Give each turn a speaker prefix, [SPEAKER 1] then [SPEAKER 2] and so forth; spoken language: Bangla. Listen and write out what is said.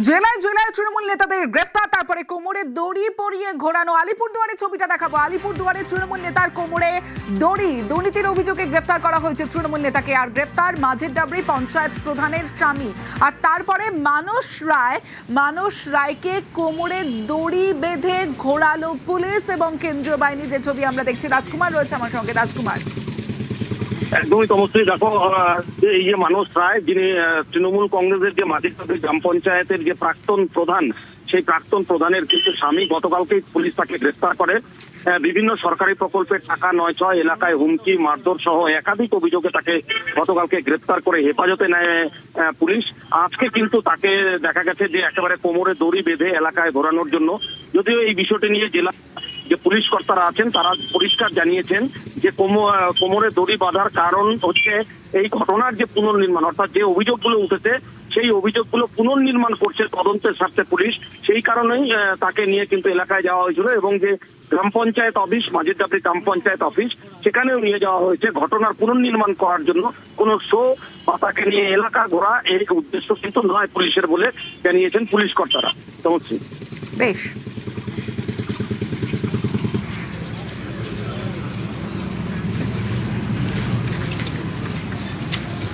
[SPEAKER 1] জেলায় জেলায় তৃণমূল নেতাদের গ্রেফতার, তারপরে কোমরে দড়ি পরিয়ে ঘোরানো। আলিপুরদুয়ারে ছবিটা দেখাবো। আলিপুরদুয়ারে তৃণমূল নেতার কোমরে দড়ি, দুর্নীতির অভিযোগে গ্রেফতার করা হয়েছে তৃণমূল নেতাকে। আর গ্রেফতার মাঝের ডাবরি পঞ্চায়েত প্রধানের স্বামী। আর তারপরে মানস রায়কে কোমরে দড়ি বেঁধে ঘোরালো পুলিশ এবং কেন্দ্রীয় বাহিনী। যে ছবি আমরা দেখছি, রাজকুমার রয়েছে আমার সঙ্গে। রাজকুমার,
[SPEAKER 2] একদমই তমশ্রী, দেখো এই যে মানস রায়, যিনি তৃণমূল কংগ্রেসের যে মাঝিরকান্দি গ্রাম পঞ্চায়েতের যে প্রাক্তন প্রধান, সেই প্রাক্তন প্রধানের কিন্তু স্বামী, গতকালকেই পুলিশ তাকে গ্রেফতার করে। বিভিন্ন সরকারি প্রকল্পের টাকা নয় ছয়, এলাকায় হুমকি মারধর সহ একাধিক অভিযোগে তাকে গতকালকে গ্রেফতার করে হেফাজতে নেয় পুলিশ। আজকে কিন্তু তাকে দেখা গেছে যে একেবারে কোমরে দড়ি বেঁধে এলাকায় ঘোরানোর জন্য। যদিও এই বিষয়টি নিয়ে জেলা যে পুলিশ কর্তারা আছেন তারা পরিষ্কার জানিয়েছেন যে কোমরে দড়ি বাঁধার কারণ হচ্ছে এই ঘটনার যে পুনর্নির্মাণ, অর্থাৎ যে অভিযোগগুলো উঠেছে সেই অভিযোগগুলো পুনর্নির্মাণ করছে তদন্তের স্বার্থে পুলিশ। সেই কারণেই তাকে নিয়ে কিন্তু এলাকায় যাওয়া হয়েছিল এবং যে গ্রাম পঞ্চায়েত অফিস, মাঝিরকান্দি গ্রাম পঞ্চায়েত অফিস, সেখানেও নিয়ে যাওয়া হয়েছে ঘটনার পুনর্নির্মাণ করার জন্য। কোনো শো বা তাকে নিয়ে এলাকা ঘোরা এই উদ্দেশ্য কিন্তু নয় পুলিশের বলে জানিয়েছেন পুলিশ কর্তারা।
[SPEAKER 1] বেশ।